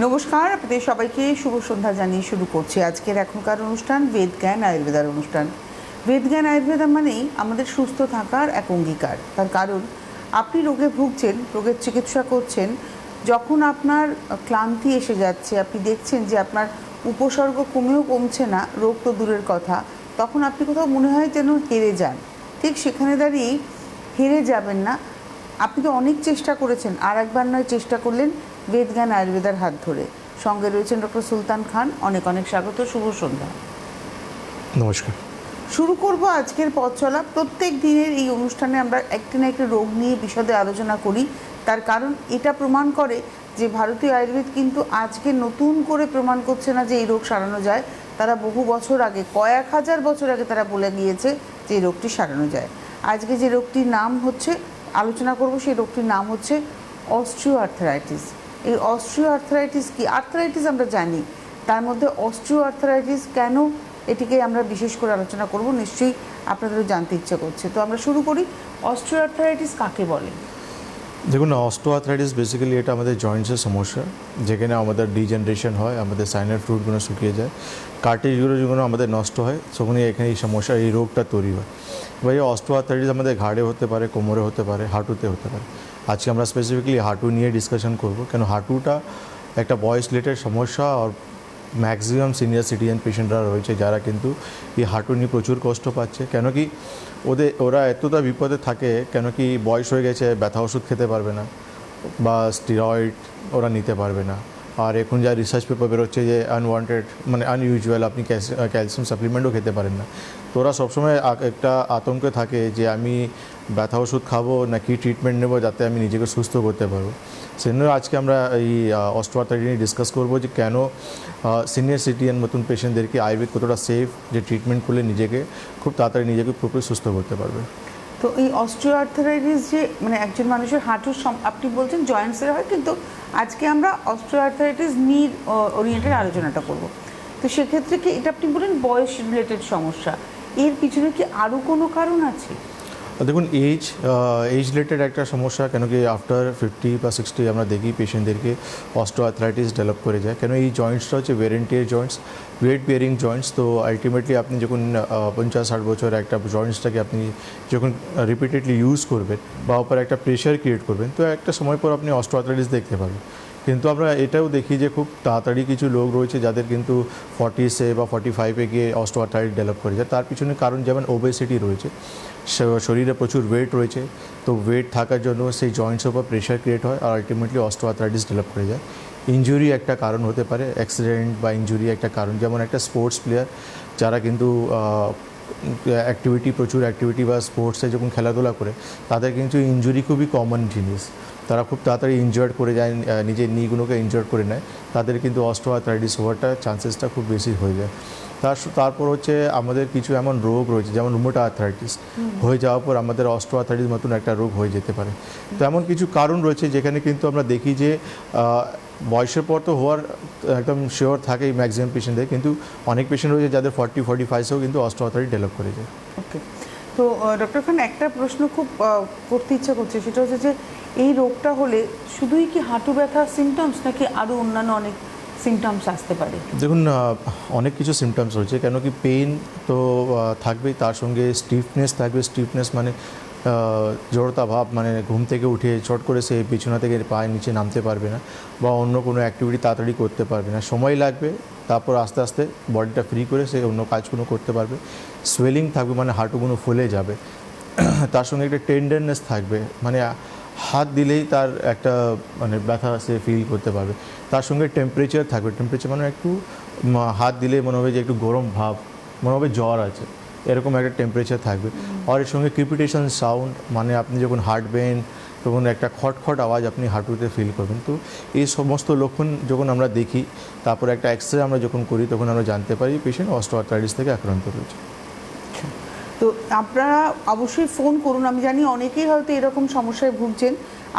নমস্কার, আপনাদের সবাইকে শুভ সন্ধ্যা জানিয়ে শুরু করছি আজকের এখনকার অনুষ্ঠান বেদজ্ঞান আয়ুর্বেদার অনুষ্ঠান। বেদজ্ঞান আয়ুর্বেদা মানেই আমাদের সুস্থ থাকার এক অঙ্গীকার। তার কারণ আপনি রোগে ভুগছেন, রোগের চিকিৎসা করছেন, যখন আপনার ক্লান্তি এসে যাচ্ছে, আপনি দেখছেন যে আপনার উপসর্গ কমছে না, রোগ তো দূরের কথা, তখন আপনি কোথাও মনে হয় যেন হেরে যান। ঠিক সেখানে দাঁড়িয়েই হেরে যাবেন না। আপনি তো অনেক চেষ্টা করেছেন, আর একবার নয় চেষ্টা করলেন বেদজ্ঞান আয়ুর্বেদার হাত ধরে। সঙ্গে রয়েছেন ডক্টর সুলতান খান। অনেক অনেক স্বাগত, শুভ সন্ধ্যা। নমস্কার। শুরু করব আজকের পথ চলা। প্রত্যেক দিনের এই অনুষ্ঠানে আমরা একটি না একটি রোগ নিয়ে বিশদে আলোচনা করি। তার কারণ এটা প্রমাণ করে যে ভারতীয় আয়ুর্বেদ কিন্তু আজকে নতুন করে প্রমাণ করছে না যে এই রোগ সারানো যায়। তারা বহু বছর আগে, কয়েক হাজার বছর আগে তারা বলে গিয়েছে যে এই রোগটি সারানো যায়। আজকে যে রোগটির নাম হচ্ছে, আলোচনা করব, সেই রোগটির নাম হচ্ছে অস্ট্রিও আর্থারাইটিস। এই অস্ট্রিও আর্থারাইটিস কি? আর্থারাইটিস আমরা জানি, তার মধ্যে অস্ট্রিও আর্থারাইটিস কেন, এটিকে আমরা বিশেষ করে আলোচনা করব। নিশ্চয়ই আপনাদেরও জানতে ইচ্ছে করছে, তো আমরা শুরু করি। অস্ট্রিও আর্থারাইটিস কাকে বলে? দেখুন, অস্টিওআর্থ্রাইটিস বেসিক্যালি এটা আমাদের জয়েন্টসের সমস্যা, যেখানে আমাদের ডিজেনারেশন হয়, আমাদের সাইনাস ফ্লুইডগুলো শুকিয়ে যায়, কার্টিলেজগুলো যেগুলো আমাদের নষ্ট হয়, তখনই এখানে এই সমস্যা, এই রোগটা তৈরি হয়। এবার এই অস্টিওআর্থ্রাইটিস আমাদের ঘাড়ে হতে পারে, কোমরে হতে পারে, হাঁটুতে হতে পারে। আজকে আমরা স্পেসিফিকলি হাঁটু নিয়ে ডিসকাশন করব, কেন হাঁটুটা একটা বয়স রিলেটেড সমস্যা। আর ম্যাক্সিমাম সিনিয়র সিটিজেন পেশেন্টরা রয়েছে যারা কিন্তু এই হাঁটু নিয়ে প্রচুর কষ্ট পাচ্ছে। কেন কি ওরা এতটা বিপদে থাকে, কেন কি বয়স হয়ে গেছে, ব্যথা ওষুধ খেতে পারবে না বা স্টেরয়েড ওরা নিতে পারবে না। আর এখন যা রিসার্চ পেপার বেরোচ্ছে যে আনওয়ান্টেড মানে আনইউজুয়াল আপনি ক্যালসিয়াম সাপ্লিমেন্টও খেতে পারেন না। তো ওরা সবসময় একটা আতঙ্কে থাকে যে আমি ব্যথা ওষুধ খাবো না কি ট্রিটমেন্ট নেবো যাতে আমি নিজেকে সুস্থ করতে পারবো। সেজন্য আজকে আমরা এই অস্টিওআর্থ্রাইটিস নিয়ে ডিসকাস করবো যে কেন সিনিয়র সিটিজেন মতন পেশেন্টদেরকে আয়ুর্বেদ কতটা সেফ, যে ট্রিটমেন্ট করলে নিজেকে খুব তাড়াতাড়ি নিজেকে পুরোপুরি সুস্থ করতে পারবে। তো এই অস্ট্রিও আর্থারাইটিস যে মানে একজন মানুষের হাঁটুর আপনি বলছেন জয়েন্টসের হয়, কিন্তু আজকে আমরা অস্ট্রিও আর্থারাইটিস নি ওরিয়েন্টেড আলোচনাটা করব। তো সেক্ষেত্রে কি এটা আপনি বলেন বয়স রিলেটেড সমস্যা, এর পিছনে কি আরও কোনো কারণ আছে? দেখুন, এজ রিলেটেড একটা সমস্যা। কেন কি আফটার 50 বা 60 আমরা দেখি পেশেন্টদেরকে অস্টিওআর্থ্রাইটিস ডেভেলপ করে যায়। কেন এই জয়েন্টসটা হচ্ছে wear and tear joints, weight bearing joints. তো আলটিমেটলি আপনি যখন 50-60 বছর একটা জয়েন্টসটাকে আপনি যখন রিপিটেডলি ইউজ করবেন বা ওপর একটা প্রেশার ক্রিয়েট করবেন, তো একটা সময় পর আপনি অস্টিওআর্থ্রাইটিস দেখতে পাবেন। কিন্তু আমরা এটাও দেখি যে খুব তাড়াতাড়ি কিছু লোক রয়েছে যাদের কিন্তু 40-এ বা 45-এ গিয়ে অস্টিওআর্থ্রাইটিস ডেভেলপ করে যায়। তার পিছনে কারণ যেমন ওবেসিটি রয়েছে, শরীরে প্রচুর ওয়েট রয়েছে, তো ওয়েট থাকার জন্য সেই জয়েন্টসের উপর প্রেশার ক্রিয়েট হয় আর আলটিমেটলি অস্টিওআর্থ্রাইটিস ডেভেলপ করে যায়। ইনজুরি একটা কারণ হতে পারে, অ্যাক্সিডেন্ট বা ইনজুরি একটা কারণ। যেমন একটা স্পোর্টস প্লেয়ার যারা কিন্তু প্রচুর অ্যাক্টিভিটি বা স্পোর্টসে যখন খেলাধুলা করে, তাদের কিন্তু ইনজুরি খুবই কমন জিনিস। তারা খুব তাড়াতাড়ি ইনজয়ার্ড করে যায়, নিজের নিগুলোকে ইনজয়ার্ড করে নেয়, তাদের কিন্তু অস্টিওআর্থ্রাইটিস হওয়াটা চান্সেসটা খুব বেশি হয়ে যায়। তারপর হচ্ছে আমাদের কিছু এমন রোগ রয়েছে যেমন রুমেটয়েড আর্থ্রাইটিস হয়ে যাওয়ার পর আমাদের অস্টিওআর্থ্রাইটিস মতন একটা রোগ হয়ে যেতে পারে। তো এমন কিছু কারণ রয়েছে যেখানে কিন্তু আমরা দেখি যে বয়সের পর তো হওয়ার একদম শিওর থাকে ম্যাক্সিমাম পেশেন্টদের, কিন্তু অনেক পেশেন্ট রয়েছে যাদের 40-45-এও কিন্তু অস্টিওআর্থ্রাইটিস ডেভেলপ করে যায়। ওকে, তো ডক্টর খান, একটা প্রশ্ন খুব করতে ইচ্ছা করছে, সেটা হচ্ছে যে এই রোগটা হলে শুধুই কি হাঁটু ব্যথার সিমটমস নাকি আরও অন্যান্য অনেক সিমটমস আসতে পারে? দেখুন, অনেক কিছু সিমটমস রয়েছে। কেন কি পেইন তো থাকবেই, তার সঙ্গে স্টিফনেস থাকবে। স্টিফনেস মানে জড়তা ভাব, মানে ঘুম থেকে উঠে চট করে সে বিছানা থেকে পায়ের নিচে নামতে পারবে না বা অন্য কোনো অ্যাক্টিভিটি তাড়াতাড়ি করতে পারবে না, সময় লাগবে, তারপর আস্তে আস্তে বডিটা ফ্রি করে সে অন্য কাজগুলো করতে পারবে। সোয়েলিং থাকবে, মানে হাঁটুগুলো ফুলে যাবে। তার সঙ্গে একটা টেন্ডারনেস থাকবে, মানে হাত দিলেই তার একটা মানে ব্যথা সে ফিল করতে পারবে। তার সঙ্গে টেম্পারেচার থাকবে, টেম্পারেচার মানে একটু হাত দিলে মনে হবে যে একটু গরম ভাব, মনে হবে জ্বর আছে, এরকম একটা টেম্পারেচার থাকবে। আর এর সঙ্গে ক্রিপিটেশন সাউন্ড, মানে আপনি যখন হাঁটবেন তখন একটা খটখট আওয়াজ আপনি হাঁটুতে ফিল করবেন। তো এই সমস্ত লক্ষণ যখন আমরা দেখি, তারপর একটা এক্সরে আমরা যখন করি, তখন আমরা জানতে পারি পেশেন্ট অস্টিওআর্থ্রাইটিস থেকে আক্রান্ত রয়েছে। তো আপনারা অবশ্যই ফোন করুন। আমি জানি অনেকেই হয়তো এরকম সমস্যায় ভুগছেন,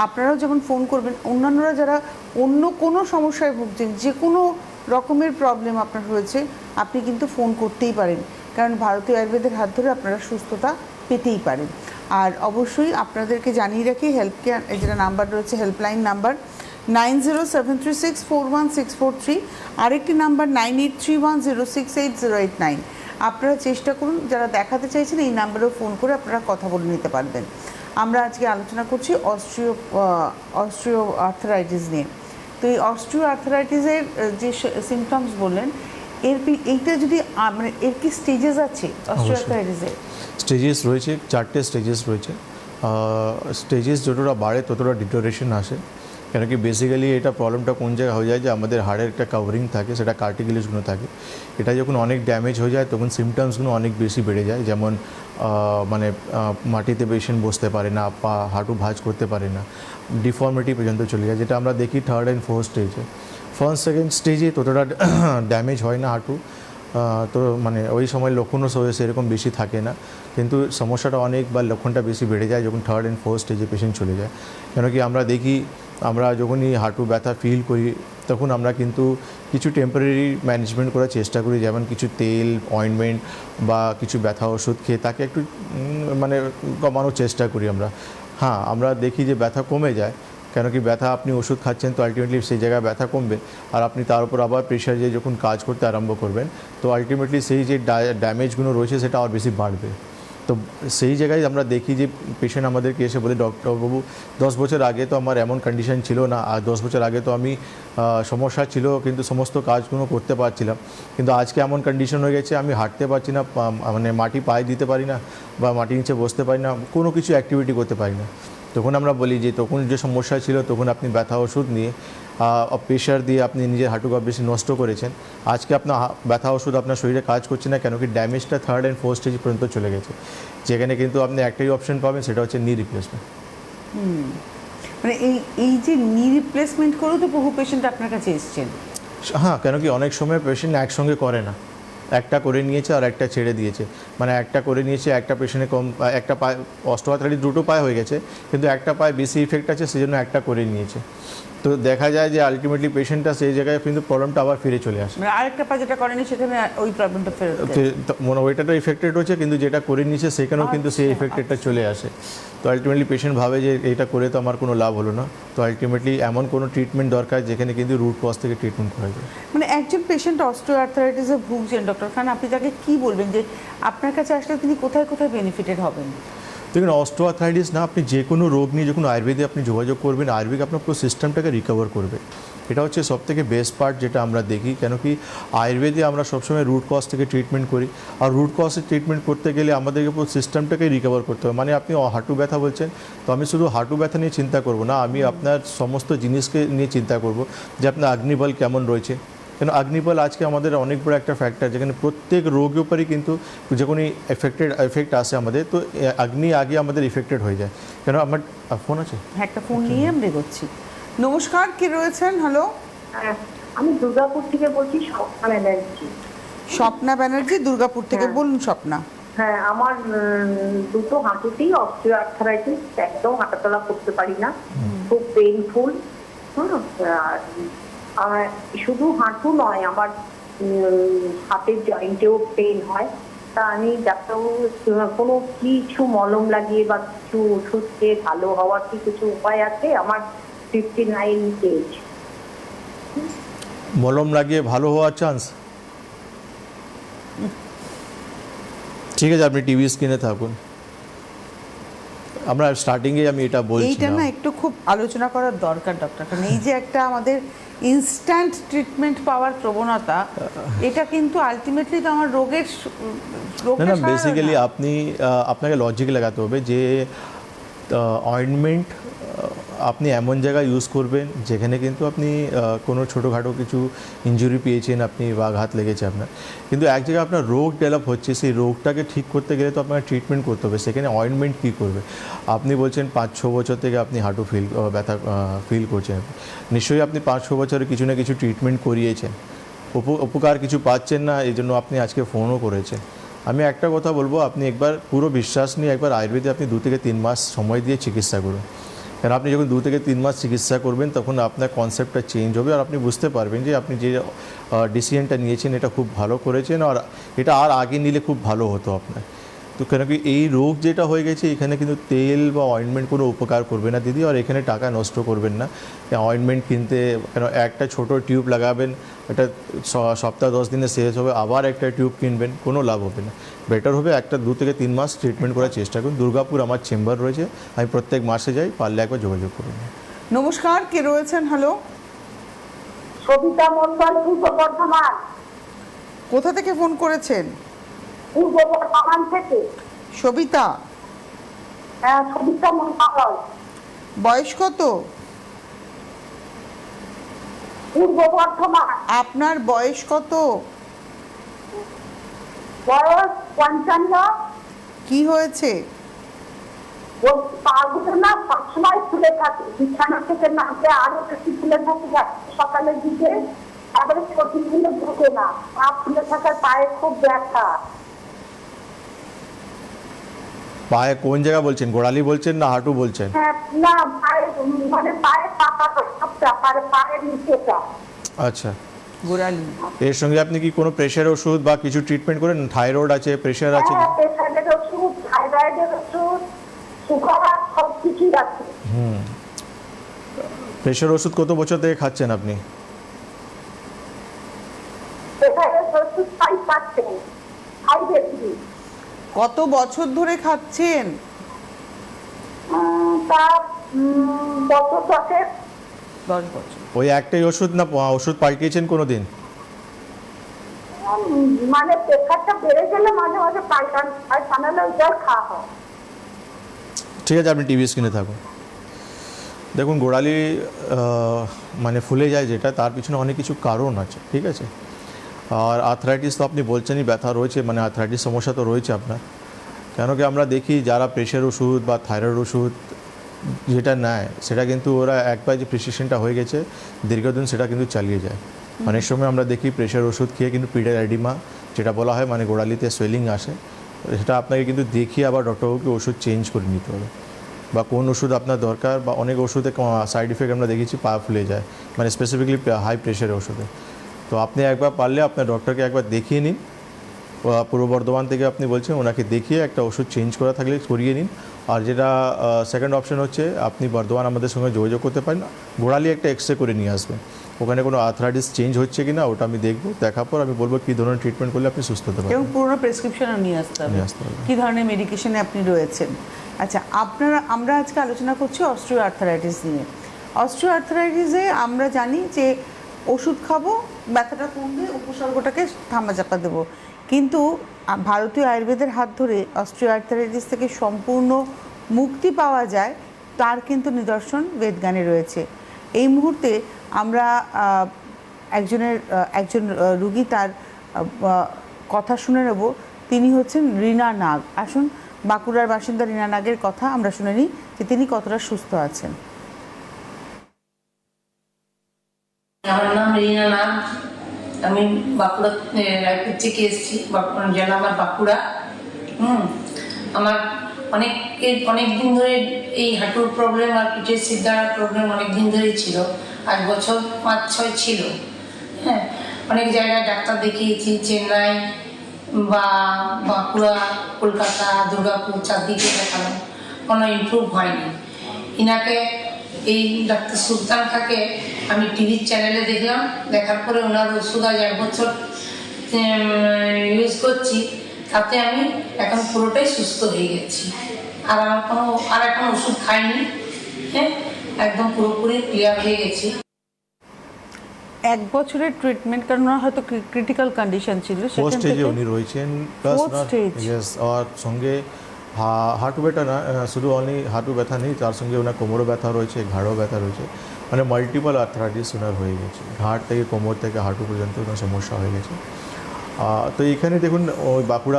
আপনারাও যেমন ফোন করবেন, অন্যান্যরা যারা অন্য কোনো সমস্যায় ভুগছেন, যে কোনো রকমের প্রবলেম আপনার হয়েছে, আপনি কিন্তু ফোন করতেই পারেন, কারণ ভারতীয় আয়ুর্বেদের হাত ধরে আপনারা সুস্থতা পেতেই পারেন। আর অবশ্যই আপনাদেরকে জানিয়ে রাখি, হেল্প কেয়ার যেটা নাম্বার রয়েছে, হেল্পলাইন নাম্বার, 9073641643, আরেকটি নাম্বার 9831068089। আপনারা চেষ্টা করুন, যারা দেখাতে চাইছেন এই নাম্বারেও ফোন করে আপনারা কথা বলে নিতে পারবেন। আমরা আজকে আলোচনা করছি অস্ট্রিও আর্থারাইটিস নিয়ে। তো এই অস্ট্রিও আর্থারাইটিসের যে সিমটমস বললেন, এইটা যদি মানে এর কি স্টেজেস আছে অস্ট্রিও আর্থারাইটিসের? স্টেজেস রয়েছে, 4টে স্টেজেস রয়েছে। স্টেজেস যতটা বাড়ে ততটা ডিটোরেশন আসে, কেন কি বেসিক্যালি এটা প্রবলেমটা কোন জায়গায় হয়ে যায় যে আমাদের হাড়ের একটা কাভারিং থাকে, সেটা কার্টিকেলেজগুলো থাকে। এটা যখন অনেক ড্যামেজ হয়ে যায় তখন সিমটমসগুলো অনেক বেশি বেড়ে যায়, যেমন মানে মাটিতে পেশেন্ট বসতে পারে না, পা হাঁটু ভাঁজ করতে পারে না, ডিফর্মিটি পর্যন্ত চলে যায়, যেটা আমরা দেখি 3rd and 4th স্টেজে। 1st, 2nd স্টেজে ততটা ড্যামেজ হয় না হাঁটু, তো মানে ওই সময় লক্ষণও সেরকম বেশি থাকে না, কিন্তু সমস্যাটা অনেক বা লক্ষণটা বেশি বেড়ে যায় যখন 3rd and 4th স্টেজে পেশেন্ট চলে যায়। কেন কি আমরা দেখি, আমরা যখনই হাঁটু ব্যথা ফিল করি তখন আমরা কিন্তু কিছু টেম্পোরারি ম্যানেজমেন্ট করার চেষ্টা করি, যেমন কিছু তেল, অয়েন্টমেন্ট বা কিছু ব্যথা ওষুধ খেয়ে তাকে একটু মানে কমানোর চেষ্টা করি আমরা। হ্যাঁ, আমরা দেখি যে ব্যথা কমে যায়, কেন কি ব্যথা আপনি ওষুধ খাচ্ছেন তো আলটিমেটলি সেই জায়গায় ব্যথা কমবে, আর আপনি তার উপর আবার প্রেশার দিয়ে যখন কাজ করতে আরম্ভ করবেন তো আলটিমেটলি সেই যে ড্যামেজগুলো রয়েছে সেটা আর বেশি বাড়বে। তো সেই জায়গায় আমরা দেখি যে পেশেন্ট আমাদেরকে এসে বলে, ডক্টরবাবু 10 বছর আগে তো আমার এমন কন্ডিশন ছিল না, আর 10 বছর আগে তো আমি সমস্যা ছিল কিন্তু সমস্ত কাজগুলো করতে পারছিলাম, কিন্তু আজকে এমন কন্ডিশন হয়ে গেছে আমি হাঁটতে পারছি না, মানে মাটি পায়ে দিতে পারি না বা মাটির নিচে বসতে পারি না, কোনো কিছু অ্যাক্টিভিটি করতে পারি না। তখন আমরা বলি যে তখন যে সমস্যা ছিল তখন আপনি ব্যথা ওষুধ নিয়ে প্রেশার দিয়ে আপনি নিজের হাঁটুকে বেশি নষ্ট করেছেন, আজকে আপনার ব্যথা ওষুধ আপনার শরীরে কাজ করছে না, কেন কি ড্যামেজটা 3rd and 4th স্টেজ পর্যন্ত চলে গেছে, যেখানে কিন্তু আপনি একটাই অপশন পাবেন, সেটা হচ্ছে নি রিপ্লেসমেন্ট। মানে এই যে নি রিপ্লেসমেন্ট করেও তো বহু পেশেন্ট আপনার কাছে এসেছেন। হ্যাঁ, কেন কি অনেক সময় পেশেন্ট একসঙ্গে করে না, একটা করে নিয়েছে আর একটা ছেড়ে দিয়েছে, মানে একটা করে নিয়েছে, একটা পেশেন্টে কম, একটা পায়ে অস্টিওআর্থ্রাইটিস দুটো পায়ে হয়ে গেছে কিন্তু একটা পায়ে বেশি ইফেক্ট আছে সেজন্য একটা করে নিয়েছে। তো দেখা যায় যে আলটিমেটলি পেশেন্টটা সেই জায়গায় কিন্তু প্রবলেমটা আবার ফিরে চলে আসে, মানে আরেকটা পা যেটা করেনি সেখানে ওই প্রবলেমটা ফেরত যায়। মনে ওইটাটা ইফেক্টেড হচ্ছে কিন্তু যেটা করে নিয়েছে সেখানেও কিন্তু সেই ইফেক্টেডটা চলে আসে। তো আলটিমেটলি পেশেন্ট ভাবে যে এটা করে তো আমার কোনো লাভ হলো না, তো আলটিমেটলি এমন কোনো ট্রিটমেন্ট দরকার যেখানে কিন্তু রুট কজ থেকে ট্রিটমেন্ট করা যায়। মানে একজন পেশেন্ট অস্টিওআর্থারাইটিসে ভুগছেন, ডক্টর খান আপনি তাকে কি বলবেন যে আপনার কাছে আসলে তিনি কোথায় কোথায় বেনিফিটেড হবেন? দেখুন, অস্টিওআর্থ্রাইটিস না, আপনি যে কোনো রোগ নিয়ে যখন আয়ুর্বেদে আপনি যোগাযোগ করবেন, আয়ুর্বেদ আপনার পুরো সিস্টেমটাকে রিকভার করবে। এটা হচ্ছে সবথেকে বেস্ট পার্ট যেটা আমরা দেখি, কেন কি আয়ুর্বেদে আমরা সবসময় রুট কজ থেকে ট্রিটমেন্ট করি, আর রুট কজের ট্রিটমেন্ট করতে গেলে আমাদেরকে পুরো সিস্টেমটাকে রিকভার করতে হবে। মানে আপনি হাঁটু ব্যথা বলছেন, তো আমি শুধু হাঁটু ব্যথা নিয়ে চিন্তা করব না, আমি আপনার সমস্ত জিনিসকে নিয়ে চিন্তা করব যে আপনার অগ্নিবল কেমন রয়েছে, কেন অগ্নিবল আজকে আমাদের অনেক বড় একটা ফ্যাক্টর, যেখানে প্রত্যেক রোগের উপরই কিন্তু যখনই এফেক্ট আসে আমাদের, তো অগ্নি আগে আমাদের ইফেক্টেড হয়ে যায়। কেন আমার ফোন আছে, একটা ফোন নিয়ে আমরা এগোচ্ছি। নমস্কার, কে রয়েছেন? হ্যালো, আমি দুর্গাপুর থেকে বলছি, স্বপ্না ব্যানার্জি। স্বপ্না ব্যানার্জি, দুর্গাপুর থেকে। বলুন স্বপ্না। হ্যাঁ, আমার দুটো হাঁটুতেই অস্টিওআর্থারাইটিস, একদম হাঁটাচলা করতে পারি না, খুব পেইনফুল। আর শুধু হাঁটু নয়, আমার হাতের জয়েন্টেও পেইন হয়। তা আমি ডাক্তারবাবু কোনো কিছু মলম লাগিয়ে বা কিছু ওষুধ খেয়ে ভালো হওয়ার কি কিছু উপায় আছে? আমার 59 এজ। মলম লাগিয়ে ভালো হওয়ার চান্স? ঠিক আছে, আপনি টিভি স্ক্রিনে থাকুন, আমরা স্টার্টিংয়ে আমি এটা বলছি। এইটা না একটু খুব আলোচনা করার দরকার ডক্টর, কারণ এই যে একটা আমাদের ইনস্ট্যান্ট ট্রিটমেন্ট পাওয়ার প্রবণতা, এটা কিন্তু আলটিমেটলি তো আমার রোগের না, বেসিক্যালি আপনাকে লজিক লাগাতে হবে যে অয়েন্টমেন্ট আপনি এমন জায়গায় ইউজ করবেন যেখানে কিন্তু আপনি কোনো ছোটোখাটো কিছু ইনজুরি পেয়েছেন আপনি বা আঘাত লেগেছে আপনার, কিন্তু এক জায়গায় আপনার রোগ ডেভেলপ হচ্ছে, সেই রোগটাকে ঠিক করতে গেলে তো আপনাকে ট্রিটমেন্ট করতে হবে। সেখানে অয়েন্টমেন্ট কী করবে? আপনি বলছেন 5-6 বছর থেকে আপনি হাঁটু ব্যথা ফিল করছেন, নিশ্চয়ই আপনি 5-6 বছরে কিছু না কিছু ট্রিটমেন্ট করিয়েছেন, উপকার কিছু পাচ্ছেন না, এই জন্য আপনি আজকে ফোনও করেছেন। আমি একটা কথা বলবো, আপনি একবার পুরো বিশ্বাস নিয়ে একবার আয়ুর্বেদে আপনি 2 থেকে 3 মাস সময় দিয়ে চিকিৎসা করুন, কারণ আপনি যখন 2 থেকে 3 মাস চিকিৎসা করবেন তখন আপনার কনসেপ্টটা চেঞ্জ হবে, আর আপনি বুঝতে পারবেন যে আপনি যে ডিসিশনটা নিয়েছেন এটা খুব ভালো করেছেন, আর এটা আর আগে নিলে খুব ভালো হতো আপনার। তো কেন কি এই রোগ যেটা হয়ে গেছে এখানে কিন্তু তেল বা অয়েন্টমেন্ট কোনো উপকার করবে না দিদি, আর এখানে টাকা নষ্ট করবেন না অয়েন্টমেন্ট কিনতে। কেন একটা ছোট টিউব লাগাবেন, এটা সপ্তাহ 10 দিনে শেষ হবে, আবার একটা টিউব কিনবেন, কোনো লাভ হবে না। বেটার হবে একটা 2 থেকে 3 মাস ট্রিটমেন্ট করার চেষ্টা করুন। দুর্গাপুর আমার চেম্বার রয়েছে, আমি প্রত্যেক মাসে যাই, পারলে একবার যোগাযোগ করুন। নমস্কার, কে রয়েছেন? হ্যালো, সবিতা মন্ডল, পূর্ব বর্ধমান। কোথা থেকে ফোন করেছেন? পূর্ব বর্ধমান থেকে। সবিতা, হ্যাঁ, সবিতা মন্ডল। বয়স কত? পূর্ব বর্ধমান। আপনার বয়স কত? বয়স 55। কি হয়েছে? ওর পাগুলো না সবসময় ফুলে থাকে, বিছানা থেকে নামলে আরো বেশি ফুলে থাকে সকালের দিকে, তারপরে প্রতিদিনে ঢোকে না, পা ফুলে থাকার পায়ে খুব ব্যথা। পায়ে কোন জায়গা বলছেন, গোড়ালি বলছেন না হাঁটু বলছেন? হ্যাঁ, না পায়ে, মানে পায়ে পাতাটা সবটা, পায়ের নিচেটা। আচ্ছা, গোড়ালি। এর সঙ্গে আপনি কি কোনো প্রেশার ওষুধ বা কিছু ট্রিটমেন্ট করেন? থাইরয়েড আছে, প্রেশার আছে? হ্যাঁ, প্রেশারের ওষুধ, থাইরয়েডের ওষুধ, সুগার, সব কিছুই আছে। প্রেশার ওষুধ কত বছর থেকে খাচ্ছেন আপনি? প্রেশারের ওষুধ 5%, 5 কত বছর ধরে খাচ্ছেন? তা বছর 10। 10 বছর। ওই একটাই ওষুধ না ওষুধ পাল্টিয়েছেন কোনো দিন? মানে প্রেশারটা বেড়ে গেলে মাঝে মাঝে পাল্টান, আর সামনে জল খাওয়া হয়। ঠিক আছে, আপনি টিভি স্ক্রিনে থাকুন। দেখুন, গোড়ালি মানে ফুলে যায় যেটা, তার পিছনে অনেক কিছু কারণ আছে, ঠিক আছে। আর আর্থ্রাইটিস তো আপনি বলছেনই, ব্যথা রয়েছে, মানে আর্থ্রাইটিস সমস্যা তো রয়েছে আপনার। কেন কি আমরা দেখি যারা প্রেশার ওষুধ বা থাইরয়েড ওষুধ যেটা নেয়, সেটা কিন্তু ওরা একবার যে প্রেসক্রিপশনটা হয়ে গেছে দীর্ঘদিন সেটা কিন্তু চালিয়ে যায়। অনেক সময় আমরা দেখি প্রেশার ওষুধ খেয়ে কিন্তু পিডের এডিমা যেটা বলা হয়, মানে গোড়ালিতে সোয়েলিং আসে, সেটা আপনাকে কিন্তু দেখিয়ে আবার ডক্টরবাবুকে ওষুধ চেঞ্জ করে নিতে হবে, বা কোন ওষুধ আপনার দরকার, বা অনেক ওষুধে সাইড ইফেক্ট আমরা দেখেছি পা ফুলে যায়, মানে স্পেসিফিকলি হাই প্রেশারের ওষুধে। তো আপনি একবার পারলে আপনার ডক্টরকে একবার দেখিয়ে নিন। পূর্ব বর্ধমান থেকে আপনি বলছেন, ওনাকে দেখিয়ে একটা ওষুধ চেঞ্জ করা থাকলে করিয়ে নিন। আর যেটা সেকেন্ড অপশন হচ্ছে, আপনি বর্ধমান আমাদের সঙ্গে যোগাযোগ করতে পারেন, গোড়ালি একটা এক্সরে করে নিয়ে আসবেন, ওখানে কোনো আর্থ্রাইটিস চেঞ্জ হচ্ছে কি না ওটা আমি দেখবো, দেখার পর আমি বলবো কী ধরনের ট্রিটমেন্ট করলে আপনি সুস্থ হতে এবং পারবেন। পুরোনো প্রেসক্রিপশনও নিয়ে আসতে হবে, নিয়ে আসতে হবে। কী ধরনের মেডিকেশনে আপনি রয়েছেন। আচ্ছা, আমরা আজকে আলোচনা করছি অস্ট্রিও আর্থারাইটিস নিয়ে। অস্ট্রিও আর্থারাইটিসে আমরা জানি যে ওষুধ খাবো, ব্যথাটা কমবে, উপসর্গটাকে ধামাচাপা দেবো, কিন্তু ভারতীয় আয়ুর্বেদের হাত ধরে অস্ট্রিও আর্থারাইটিস থেকে সম্পূর্ণ মুক্তি পাওয়া যায়, তার কিন্তু নিদর্শন বেদজ্ঞানে রয়েছে। এই মুহূর্তে আমরা একজন রুগী, তার কথা শুনে নেব। তিনি হচ্ছেন রীনা নাগ। আসুন, বাঁকুড়ার বাসিন্দা রীনা নাগের কথা আমরা শুনে নিই যে তিনি কতটা সুস্থ আছেন। আমার নাম রীনা নাগ, আমি বাঁকুড়া রায়পুর থেকে এসেছি, বাঁকুড়া জেলা আমার বাঁকুড়া। আমার অনেক দিন ধরে এই হাঁটুর প্রবলেম আর পিঠের সিদ্ধার প্রবলেম অনেক দিন ধরেই ছিল, আজ বছর 5-6 ছিল। হ্যাঁ, অনেক জায়গায় ডাক্তার দেখিয়েছি, চেন্নাই বা বাঁকুড়া, কলকাতা, দুর্গাপুর, চারদিকে দেখালাম, কোনো ইমপ্রুভ হয়নি। ইনাকে, এই ডাক্তার সুলতান খাকে আমি টিভির চ্যানেলে দেখলাম, দেখার পরে ওনার ওষুধ আজ 1 বছর ইউজ করছি, তাতে আমি এখন পুরোটাই সুস্থ হয়ে গেছি। আর এখন ওষুধ খাইনি। হ্যাঁ, একদম পুরোপুরি ক্লিয়ার হয়ে গেছি। 1 বছরের ট্রিটমেন্ট, কারণ ওনার হয়তো ক্রিটিক্যাল কন্ডিশন ছিল, ফার্স্ট স্টেজে উনি রয়েছেন, প্লাস Fourth stage? ইয়েস, আর সঙ্গে হাঁটু ব্যথা না, শুধু অনলি হাঁটু ব্যথা নেই, তার সঙ্গে ওনার কোমরও ব্যথা রয়েছে, ঘাড়ও ব্যথা রয়েছে, মানে মাল্টিপল আর্থ্রাইটিস ওনার হয়ে গেছে, ঘাড় থেকে কোমর থেকে হাঁটু পর্যন্ত ওনার সমস্যা হয়ে গেছে। তো এইখানে দেখুন, ওই বাঁকুড়া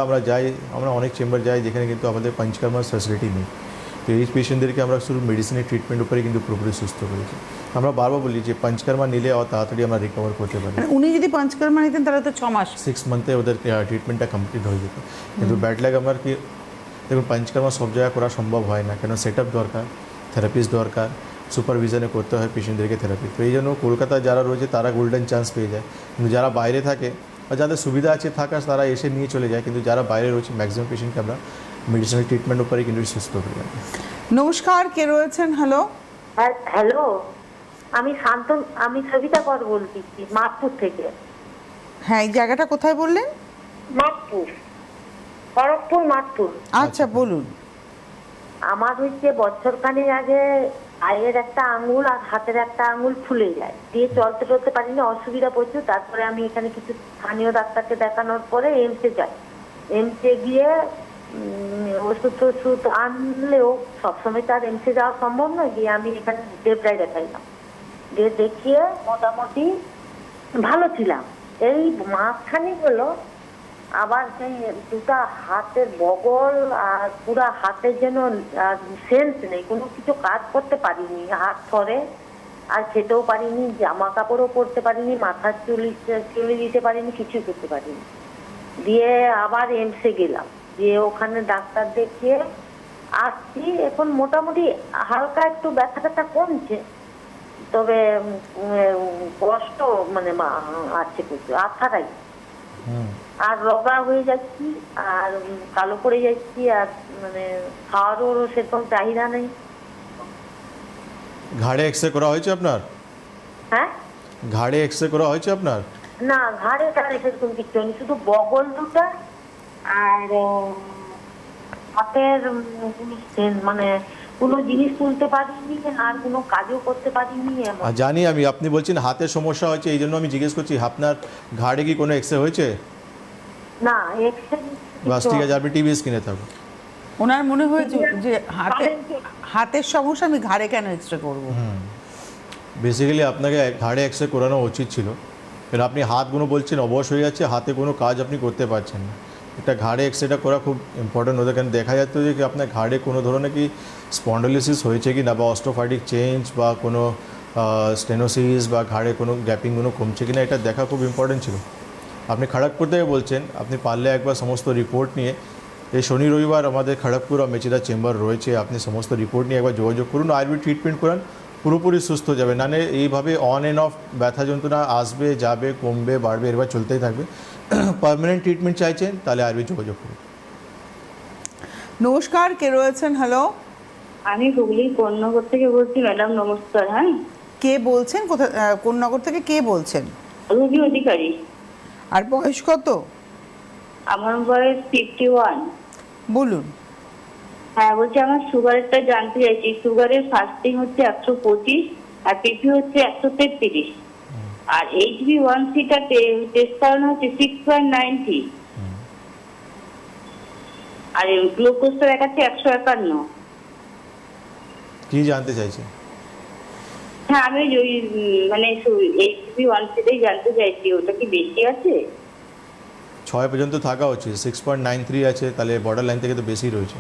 আমরা অনেক চেম্বার যাই যেখানে কিন্তু আমাদের পঞ্চকর্মার ফ্যাসিলিটি নেই। তো এই পেশেন্টদেরকে আমরা শুধু মেডিসিনের ট্রিটমেন্ট উপরে কিন্তু পুরোপুরি সুস্থ করেছি। আমরা বারবার বলি যে পঞ্চকর্মা নিলে তাড়াতাড়ি আমরা রিকভার করতে পারি। মানে উনি যদি পঞ্চকর্মা নিতেন তাহলে তো 6 মাস, 6 মান্থে ওদের ট্রিটমেন্টটা কমপ্লিট হয়ে যেত। কিন্তু ব্যাড লাগ আমার কি, দেখুন পঞ্চকর্মা সব জায়গায় করা সম্ভব হয় না, কেন সেট আপ দরকার, থেরাপিস্ট দরকার, সুপারভিশনে করতে হয় পেশেন্টদেরকে থেরাপি। তো এই জন্য কলকাতায় যারা রয়েছে তারা গোল্ডেন চান্স পেয়ে যায়, কিন্তু যারা বাইরে থাকে আর যাদের সুবিধা আছে থাকা তারা এসে নিয়ে চলে যায়, কিন্তু যারা বাইরে রয়েছে ম্যাক্সিমাম পেশেন্টকে আমরা মেডিসিনাল ট্রিটমেন্ট উপরে কিন্তু সুস্থ হয়ে যায়। নমস্কার, কে রয়েছেন? হ্যালো। হ্যালো, আমি সবিতা কর বলছি মাতপুর থেকে। হ্যাঁ, এই জায়গাটা কোথায় বললেন? মাতপুর, খড়গপুর মাতপুর। আচ্ছা, বলুন। আমার হচ্ছে বছরখানেক আগে পায়ের একটা আঙুল আর হাতের একটা আঙুল ফুলে যায়, দিয়ে চলতে চলতে পারিনি, অসুবিধা প্রচুর। তারপরে আমি এখানে কিছু স্থানীয় ডাক্তারকে দেখানোর পরে এমসে যাই। এমসে গিয়ে ওষুধ টষুধ আনলেও সবসময় তো আর এমসে যাওয়া সম্ভব নয়, গিয়ে আমি এখানে দেবরায় দেখাইলাম। দিয়ে দেখিয়ে মোটামুটি ভালো ছিলাম। এই মাঝখানে হলো আবার সেই দুটা হাতের বগল আর পুরা হাতের যেন সেন্স নেই, কোনো কিছু কাজ করতে পারিনি, হাত ধরে আর খেতেও পারিনি, জামা কাপড়ও পরতে পারিনি, মাথার চুলি দিতে পারিনি, কিছু করতে পারিনি। দিয়ে আবার এমসে গেলাম, দিয়ে ওখানে ডাক্তার দেখিয়ে আসছি। এখন মোটামুটি হালকা একটু ব্যথা ব্যথা কমছে, তবে কষ্ট মানে আছে প্রচুর, আথারাই আর রোগা হয়ে যাচ্ছি আর কালো পড়ে যাচ্ছি, আর মানে খাওয়ারও সেরকম চাহিদা নেই। ঘাড়ে এক্সরে করা হয়েছে আপনার? হ্যাঁ, ঘাড়ে এক্সরে করা হয়েছে আপনার? না, ঘাড়ে টাড়ে সেরকম কিছু নেই, শুধু বগল দুটা আর হাতের মানে কোনো জিনিস তুলতে পারিনি আর কোনো কাজও করতে পারিনি এমন। আর জানি আমি, আপনি বলছেন হাতের সমস্যা হয়েছে, এই জন্য আমি জিজ্ঞেস করছি আপনার ঘাড়ে কি কোনো এক্সরে হয়েছে? না, এক্সরে বাস ঠিক আছে, আপনি টিভি স্ক্রিনে থাকুন। ওনার মনে হয়েছে যে হাতের সমস্যা, আমি ঘাড়ে কেন এক্সরে করবো। বেসিক্যালি আপনাকে ঘাড়ে এক্সরে করানো উচিত ছিল, কারণ আপনি হাতগুলো বলছেন অবশ হয়ে যাচ্ছে, হাতে কোনো কাজ আপনি করতে পারছেন না। একটা ঘাড়ে এক্সরেটা করা খুব ইম্পর্টেন্ট হতো, কারণ দেখা যাচ্ছে যে কি আপনার ঘাড়ে কোনো ধরনের কি স্পন্ডোলিসিস হয়েছে কি না, বা অস্টোফাইটিক চেঞ্জ বা কোনো স্টেনোসিস বা ঘাড়ে কোনো গ্যাপিংগুলো কমছে কি না, এটা দেখা খুব ইম্পর্টেন্ট ছিল। আপনি খড়গপুর থেকে বলছেন, আপনি পারলে একবার সমস্ত রিপোর্ট নিয়ে, এই শনি রবিবার আমাদের খড়গপুর আর মেচিদা চেম্বার রয়েছে, আপনি সমস্ত রিপোর্ট নিয়ে একবার যোগাযোগ করুন, আয়ুর্বেদ ট্রিটমেন্ট করান, পুরোপুরি সুস্থ যাবে। নাহলে এইভাবে অন অ্যান্ড অফ ব্যথা যন্ত্রণা আসবে যাবে, কমবে বাড়বে, এবার চলতেই থাকবে। পার্মানেন্ট ট্রিটমেন্ট চাইছেন তাহলে আয়ুর্বেদ যোগাযোগ করুন। নমস্কার, কে রয়েছেন? হ্যালো। আমি হুগলির কোন্নগর থেকে বলছি ম্যাডাম, নমস্কার। হ্যাঁ, কে বলছেন? কোথা, কোন নগর থেকে কে বলছেন? রুবি অধিকারী। আর বয়স কত? আমার বয়স 51। বলুন। হ্যাঁ, বলছি আমার সুগারেরটা জানতে চাইছি। সুগারের ফাস্টিং হচ্ছে 125 আর পিপি হচ্ছে 133, আর HbA1c-টা টেস্ট করানো হচ্ছে 6.90, আর গ্লুকোজটা দেখাচ্ছে 151। কি জানতে চাইছেন? হ্যাঁ, আমি ওই মানে HbA1c-টাই জানতে চাইছি, ওটা কি বেশি আছে? 6 পর্যন্ত থাকা উচিত, 6.93 আছে, তাহলে বর্ডার লাইন থেকে তো বেশি রয়েছে।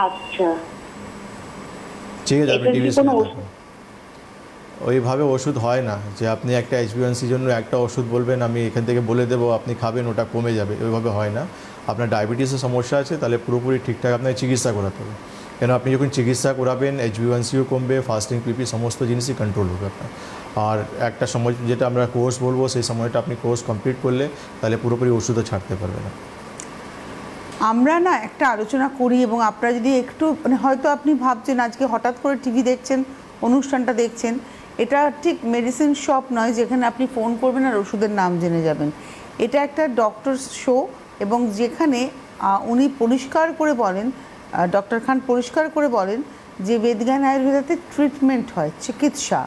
আচ্ছা, ঠিক আছে, আপনি এটা কি টিভি কোনো স্ক্রিনে ওষুধ? থাকুন। ওইভাবে ওষুধ হয় না যে আপনি একটা HbA1c জন্য একটা ওষুধ বলবেন, আমি এখান থেকে বলে দেবো আপনি খাবেন ওটা কমে যাবে, ওইভাবে হয় না। আপনার ডায়াবেটিসের সমস্যা আছে, তাহলে পুরোপুরি ঠিকঠাক আপনাকে চিকিৎসা করাতে হবে। কেন আপনি যখন চিকিৎসা করাবেন HbA1cও কমবে, ফাস্টিং পিপি সমস্ত জিনিসই কন্ট্রোল হবে আপনার। আর একটা সময় যেটা আমরা কোর্স বলবো, সেই সময়টা আপনি কোর্স কমপ্লিট করলে তাহলে পুরোপুরি ওষুধও ছাড়তে পারবে না। আমরা না একটা আলোচনা করি, এবং আপনারা যদি একটু মানে হয়তো আপনি ভাবছেন আজকে হঠাৎ করে টিভি দেখছেন, অনুষ্ঠানটা দেখছেন, এটা ঠিক মেডিসিন শপ নয় যেখানে আপনি ফোন করবেন আর ওষুধের নাম জেনে যাবেন। এটা একটা ডক্টর শো, এবং যেখানে উনি পরিষ্কার করে বলেন, ডক্টর খান পরিষ্কার করে বলেন যে বেদজ্ঞান আয়ুর্বেদাতে ট্রিটমেন্ট হয়, চিকিৎসা।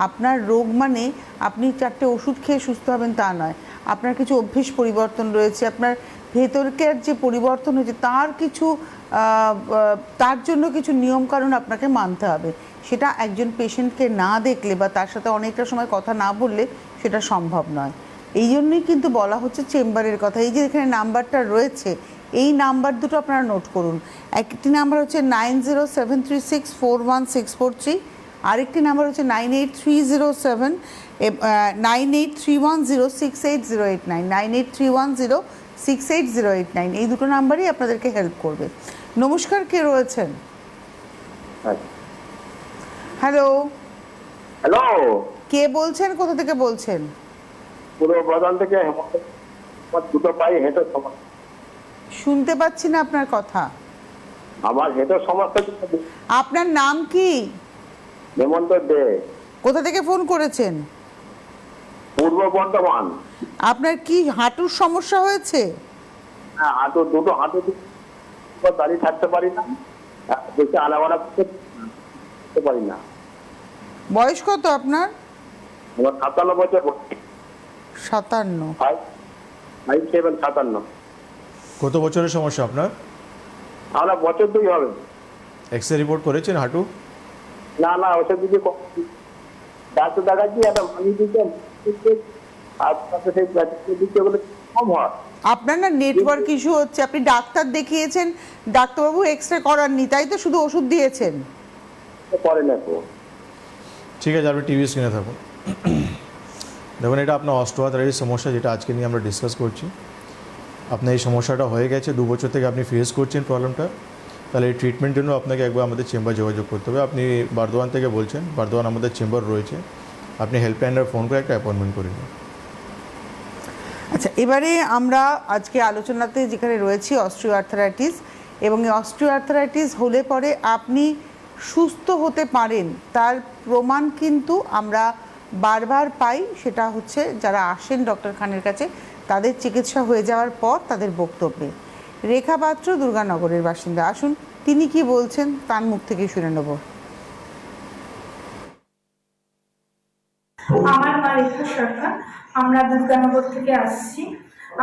আপনার রোগ মানে আপনি 4টে ওষুধ খেয়ে সুস্থ হবেন তা নয়, আপনার কিছু অভ্যেস পরিবর্তন রয়েছে, আপনার ভেতরকার যে পরিবর্তন হয়েছে তার জন্য কিছু নিয়মকানুন আপনাকে মানতে হবে। সেটা একজন পেশেন্টকে না দেখলে বা তার সাথে অনেকটা সময় কথা না বললে সেটা সম্ভব নয়। এই জন্যই কিন্তু বলা হচ্ছে চেম্বারের কথা। এই যে এখানে নাম্বারটা রয়েছে, এই নাম্বার দুটো আপনারা নোট করুন। একটি নাম্বার হচ্ছে 9073641643, আরেকটি নাম্বার হচ্ছে 9831068089, 9831068089। এই দুটো নাম্বারই আপনাদেরকে হেল্প করবে। নমস্কার, কে রয়েছেন? হ্যালো। হ্যালো, কে বলছেন? কোথা থেকে বলছেন? পূর্ব বর্ধমান থেকে হেমন্ত, আমার দুটো পায়ে হেঁটে সমস্যা। শুনতে পাচ্ছি না আপনার কথা। আমার হেঁটে সমস্যা। আপনার নাম কি? হেমন্ত দে, কোথা থেকে ফোন করেছেন? পূর্ব বর্ধমান। আপনার কি হাঁটুর সমস্যা হয়েছে? হ্যাঁ, দুটো হাঁটু দাঁড়িয়ে থাকতে পারি না, বেশি আনাবানা করতে পারি না। বয়স কত আপনার? আমার 57 বছর। 57। 57। কত বছরের সমস্যা আপনার? আমরা বছর 2 হবে। এক্স রে রিপোর্ট করেছেন হাঁটু? না না, ওসব দিকে ডাক্তার দেখাচ্ছি, একটা ভাঙি দিচ্ছে, আর তারপরে সেই দিচ্ছে, ওগুলো কম হয়। আপনার না নেটওয়ার্ক ইস্যু হচ্ছে। আপনি ডাক্তার দেখিয়েছেন, ডাক্তারবাবু এক্সরে করাননি, তাই তো? শুধু ওষুধ দিয়েছেন। করে না তো। ঠিক আছে, আপনি টিভি স্ক্রিনে থাকুন। দেখুন, এটা আপনার অস্টিওআর্থ্রাইটিস সমস্যা, যেটা আজকে নিয়ে আমরা ডিসকাস করছি। আপনার এই সমস্যাটা হয়ে গেছে, 2 বছর থেকে আপনি ফেস করছেন প্রবলেমটা। তাহলে এই ট্রিটমেন্টের জন্য আপনাকে একবার আমাদের চেম্বার যোগাযোগ করতে হবে। আপনি বর্ধমান থেকে বলছেন, বর্ধমান আমাদের চেম্বার রয়েছে, আপনি হেল্পলাইনে ফোন করে একটা অ্যাপয়েন্টমেন্ট করে নিন। আচ্ছা, এবারে আমরা আজকে আলোচনাতে যেখানে রয়েছি অস্টিওআর্থ্রাইটিস, এবং এই অস্টিওআর্থ্রাইটিস হলে পরে আপনি সুস্থ হতে পারেন তার প্রমাণ কিন্তু আমরা বারবার পাই। সেটা হচ্ছে যারা আসেন ডক্টর খানের কাছে, তাদের চিকিৎসা হয়ে যাওয়ার পর তাদের বক্তব্যে। রেখা পাত্র দুর্গানগরের বাসিন্দা, আসুন তিনি কি বলছেন তার মুখ থেকে শুনে নেব। আমার মা রেখা সরকার, আমরা দুর্গানগর থেকে আসছি।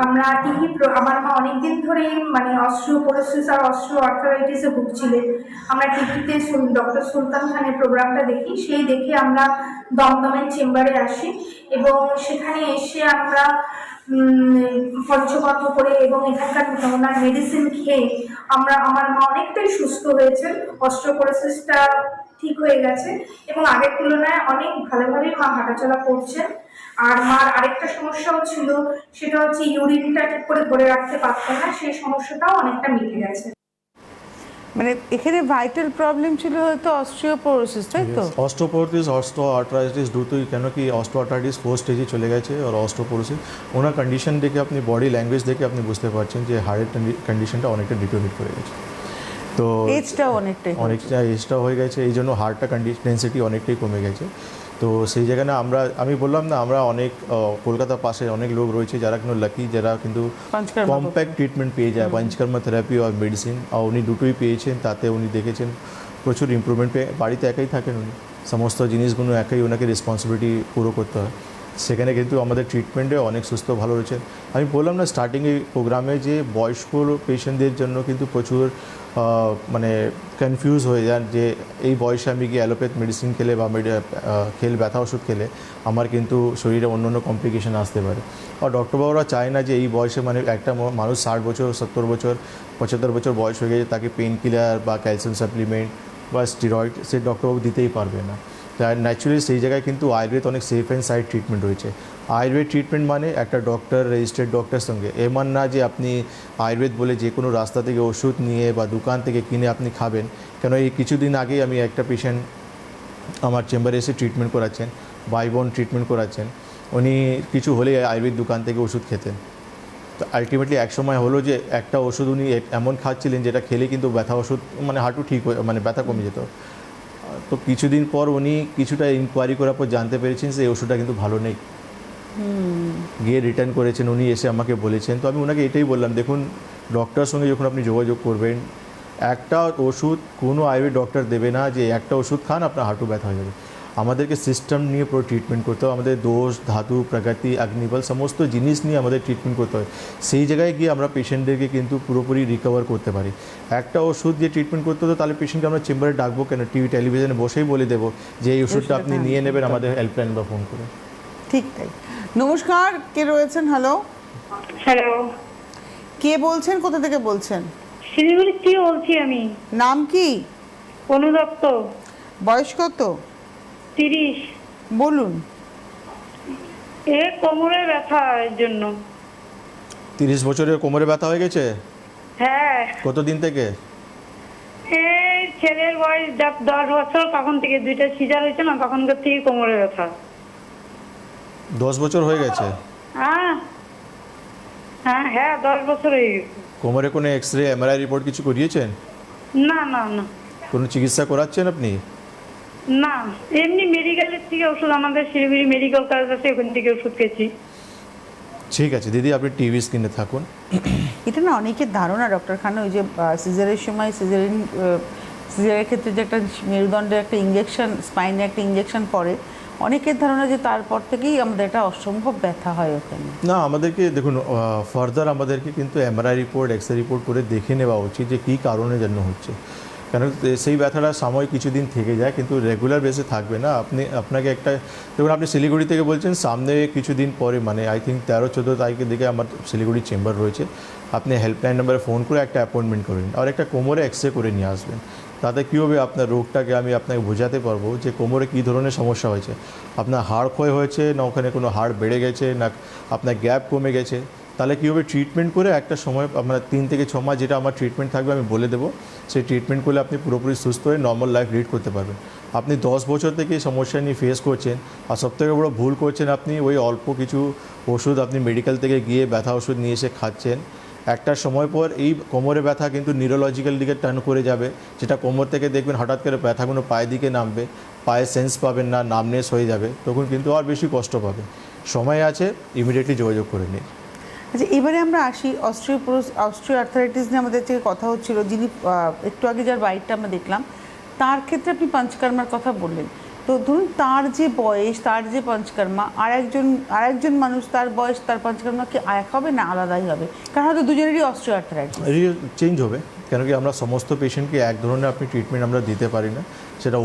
আমরা আমার মা অনেকদিন ধরেই মানে অস্টিওপোরোসিস আর অস্টিওআর্থ্রাইটিসে ভুগছিলেন। আমরা টিভিতে ডক্টর সুলতান খানের প্রোগ্রামটা দেখি, সেই দেখে আমরা দমদমের চেম্বারে আসি এবং সেখানে এসে আমরা পঞ্চকর্ম করে এবং এখানকার ওনার মেডিসিন খেয়ে আমার মা অনেকটাই সুস্থ হয়েছেন। অস্টিওপোরোসিসটা ঠিক হয়ে গেছে এবং আগের তুলনায় অনেক ভালোভাবেই মা হাঁটাচলা করছেন। আর মার আরেকটা সমস্যাও ছিল, সেটা হচ্ছে ইউরিনটা ঠিক করে ধরে রাখতে পারতেন না, সেই সমস্যাটাও অনেকটা মিটে গেছে। মানে এখানে ভাইটাল প্রবলেম ছিল হয়তো অস্টিওপোরোসিস, তাই তো? অস্টিওপোরোসিস, অস্টিওআর্থ্রাইটিস দুটোই, কেন কি অস্টিওআর্থ্রাইটিস 4 স্টেজে চলে গেছে, আর অস্টিওপোরোসিস ওনার কন্ডিশন দেখে, আপনি বডি ল্যাঙ্গুয়েজ দেখে আপনি বুঝতে পারছেন যে হার্টের কন্ডিশনটা অনেকটা ডিটোরিয়েট করে গেছে। তো এজটাও অনেকটা এজটা হয়ে গেছে, এই জন্য হার্টটা ডেন্সিটি অনেকটাই কমে গেছে। তো সেই জায়গায় না আমি বললাম না, আমরা অনেক কলকাতার পাশে অনেক লোক রয়েছে যারা কিন্তু লাকি, যারা কিন্তু কম্প্যাক্ট ট্রিটমেন্ট পেয়ে যায়, পঞ্চকর্মা থেরাপি আর মেডিসিন, আর উনি দুটোই পেয়েছেন। তাতে উনি দেখেছেন প্রচুর ইমপ্রুভমেন্ট পেয়ে। বাড়িতে একাই থাকেন উনি, সমস্ত জিনিসগুলো একাই ওনাকে রেসপন্সিবিলিটি পুরো করতে হয়। সেখানে কিন্তু আমাদের ট্রিটমেন্টে অনেক সুস্থ ভালো রয়েছে। আমি বললাম না স্টার্টিংয়ে প্রোগ্রামে যে বয়স্ক পেশেন্টদের জন্য কিন্তু প্রচুর মানে কনফিউজ হয়ে যান যে এই বয়সে আমি গিয়ে অ্যালোপ্যাথ মেডিসিন খেলে বা ব্যথা ওষুধ খেলে আমার কিন্তু শরীরে অন্য অন্য কমপ্লিকেশন আসতে পারে। আর ডক্টরবাবুরা চায় না যে এই বয়সে, মানে একটা মানুষ 60 বছর 70 বছর 75 বছর বয়স হয়ে গেছে, তাকে পেন কিলার বা ক্যালসিয়াম সাপ্লিমেন্ট বা স্টেরয়েড সে ডক্টরবাবু দিতেই পারবে না। তাই ন্যাচুরালি সেই জায়গায় কিন্তু আয়ুর্বেদ অনেক সেফ অ্যান্ড সাইড ট্রিটমেন্ট রয়েছে। আয়ুর্বেদ ট্রিটমেন্ট মানে একটা ডক্টর, রেজিস্টার্ড ডক্টরের সঙ্গে, এমন না যে আপনি আয়ুর্বেদ বলে যে কোনো রাস্তা থেকে ওষুধ নিয়ে বা দোকান থেকে কিনে আপনি খাবেন। কেন এই কিছুদিন আগেই আমি একটা পেশেন্ট আমার চেম্বারে এসে ট্রিটমেন্ট করাচ্ছেন, ভাই বোন ট্রিটমেন্ট করাচ্ছেন, উনি কিছু হলে আয়ুর্বেদ দোকান থেকে ওষুধ খেতেন। তো আলটিমেটলি এক সময় হলো যে একটা ওষুধ উনি এমন খাচ্ছিলেন যেটা খেলে কিন্তু ব্যথা ওষুধ, মানে হাঁটু ঠিক হয়ে, মানে ব্যথা কমে যেত। তো কিছুদিন পর উনি কিছুটা ইনকোয়ারি করার পর জানতে পেরেছেন যে এই ওষুধটা কিন্তু ভালো নেই, গিয়ে রিটার্ন করেছেন। উনি এসে আমাকে বলেছেন। তো আমি ওনাকে এটাই বললাম, দেখুন ডক্টরের সঙ্গে যখন আপনি যোগাযোগ করবেন, একটা ওষুধ কোনো আয়ুর্বেদ ডক্টর দেবে না যে একটা ওষুধ খান আপনার হাঁটু ব্যথা হয়ে যাবে। আমাদেরকে সিস্টেম নিয়ে পুরো ট্রিটমেন্ট করতে হবে। আমাদের দোষ, ধাতু, প্রগতি, অগ্নিবল সমস্ত জিনিস নিয়ে আমাদের ট্রিটমেন্ট করতে হয়। সেই জায়গায় গিয়ে আমরা পেশেন্টদেরকে কিন্তু পুরোপুরি রিকভার করতে পারি। একটা ওষুধ দিয়ে ট্রিটমেন্ট করতে হতো, তাহলে পেশেন্টকে আমরা চেম্বারে ডাকবো কেন? টেলিভিশনে বসেই বলে দেবো যে এই ওষুধটা আপনি নিয়ে নেবেন আমাদের হেল্পলাইন বা ফোন করে। ঠিক তাই। নমস্কার, কে রয়েছেন? হ্যালো, হ্যালো, কে বলছেন? কোথা থেকে বলছেন? শিলিগুড়ি থেকে বলছি আমি। নাম কি? অনুদত্ত। বয়স কত? 30। বলুন। এ কোমরে ব্যথা এর জন্য। 30 বছরের কোমরে ব্যথা হয়ে গেছে? হ্যাঁ। কতদিন থেকে? এই ছেলের বয়স 10 বছর, তখন থেকে 2টা সিজার হয়েছে না, তখনকার থেকে কোমরে ব্যথা। 10 বছর হয়ে গেছে? হ্যাঁ হ্যাঁ হ্যাঁ 10 বছর হয়ে গেছে। কোমরে কোনো এক্স রে এমআরআই রিপোর্ট কিছু করিয়েছেন? না না না কোনো চিকিৎসা করাচ্ছেন আপনি? না, এমনি মেডিকেলের থেকে ওষুধ, আমাদের শিলিগুড়ি মেডিকেল কলেজ আছে, ওখান থেকে ওষুধ খেয়েছি। ঠিক আছে দিদি, আপনি টিভি স্ক্রিনে থাকুন। এটা না অনেকের ধারণা ডক্টর খান, ওই যে সিজারের সময় সিজারের ক্ষেত্রে যে একটা মেরুদণ্ডের একটা ইঞ্জেকশন, স্পাইনে একটা ইঞ্জেকশন পড়ে, অনেকের ধারণা যে তারপর থেকেই আমাদের একটা অসম্ভব ব্যথা হয় ওখানে। না, আমাদেরকে দেখুন ফার্দার আমাদেরকে কিন্তু এমআরআই রিপোর্ট, এক্সরে রিপোর্ট করে দেখে নেওয়া উচিত যে কী কারণের জন্য হচ্ছে। কারণ সেই ব্যথাটা সময় কিছুদিন থেকে যায়, কিন্তু রেগুলার বেসে থাকবে না। আপনাকে একটা দেখুন, আপনি শিলিগুড়ি থেকে বলছেন, সামনে কিছুদিন পরে মানে আই থিঙ্ক 13-14 তারিখের দিকে আমার শিলিগুড়ি চেম্বার রয়েছে। আপনি হেল্পলাইন নাম্বারে ফোন করে একটা অ্যাপয়েন্টমেন্ট করবেন আর একটা কোমরে এক্সরে করে নিয়ে আসবেন। তাতে কী হবে, আপনার রোগটাকে আমি আপনাকে বোঝাতে পারবো যে কোমরে কী ধরনের সমস্যা হয়েছে। আপনার হাড় ক্ষয় হয়েছে না ওখানে কোনো হাড় বেড়ে গেছে না আপনার গ্যাপ কমে গেছে। তাহলে কী হবে, ট্রিটমেন্ট করে একটা সময় আপনার 3 থেকে 6 মাস যেটা আমার ট্রিটমেন্ট থাকবে আমি বলে দেবো, সেই ট্রিটমেন্ট করলে আপনি পুরোপুরি সুস্থ হয়ে নর্মাল লাইফ লিড করতে পারবেন। আপনি 10 বছর থেকে এই সমস্যা নিয়ে ফেস করছেন, আর সবথেকে বড়ো ভুল করছেন আপনি ওই অল্প কিছু ওষুধ আপনি মেডিকেল থেকে গিয়ে ব্যথা ওষুধ নিয়ে এসে খাচ্ছেন। একটা সময় পর এই কোমরে ব্যথা কিন্তু নিউরোলজিক্যাল দিকে টার্ন করে যাবে, যেটা কোমর থেকে দেখবেন হঠাৎ করে ব্যথাগুলো পায়ের দিকে নামবে, পায়ে সেন্স পাবেন না, নামনেস হয়ে যাবে, তখন কিন্তু আর বেশি কষ্ট পাবে। সময় আছে, ইমিডিয়েটলি যোগাযোগ করে নিন। আচ্ছা, এবারে আমরা আসি অস্ট্রিও আর্থারাইটিস নিয়ে আমাদের থেকে কথা হচ্ছিল, যিনি একটু আগে যার বাইকটা আমরা দেখলাম, তার ক্ষেত্রে আপনি পঞ্চকর্মার কথা বললেন। তো ধরুন তার যে বয়স, তার যে পঞ্চকর্মা, আরেকজন মানুষ তার বয়স তার পঞ্চকর্মা কি এক হবে না আলাদাই হবে? কারণ হয়তো দুজনেরই অস্ট্রিও আর্থারাইটিস। চেঞ্জ হবে, কেন কি আমরা সমস্ত পেশেন্টকে এক ধরনের আপনি ট্রিটমেন্ট আমরা দিতে পারি না, সেটা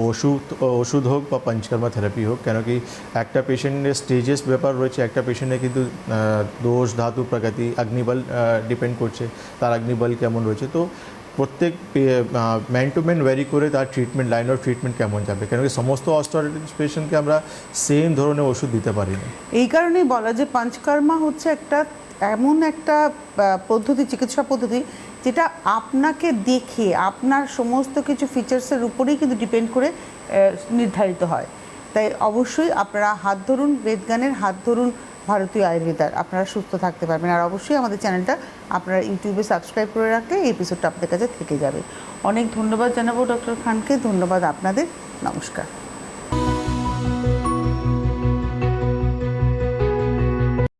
ওষুধ হোক বা পঞ্চকর্মা থেরাপি হোক। কেন কি একটা পেশেন্টের স্টেজেস ব্যাপার রয়েছে, একটা পেশেন্টের কিন্তু দোষ, ধাতু, প্রকৃতি, অগ্নিবল ডিপেন্ড করছে, তার অগ্নিবল কেমন রয়েছে। তো প্রত্যেক ম্যান টু ম্যান ভ্যারি করে তার ট্রিটমেন্ট, লাইন অফ ট্রিটমেন্ট কেমন যাবে, কেন কি সমস্ত অস্টিওআর্থ্রাইটিস পেশেন্টকে আমরা সেম ধরনের ওষুধ দিতে পারি না। এই কারণেই বলা যে পঞ্চকর্মা হচ্ছে এমন একটা পদ্ধতি, চিকিৎসা পদ্ধতি, যেটা আপনাকে দেখে আপনার সমস্ত কিছু ফিচার্সের উপরেই কিন্তু ডিপেন্ড করে নির্ধারিত হয়। তাই অবশ্যই আপনারা হাত ধরুন বেদজ্ঞানের, হাত ধরুন ভারতীয় আয়ুর্বেদার, আপনারা সুস্থ থাকতে পারবেন। আর অবশ্যই আমাদের চ্যানেলটা আপনারা ইউটিউবে সাবস্ক্রাইব করে রাখলে এই এপিসোডটা আপনাদের কাছে থেকে যাবে। অনেক ধন্যবাদ জানাবো ডক্টর খানকে, ধন্যবাদ আপনাদের, নমস্কার।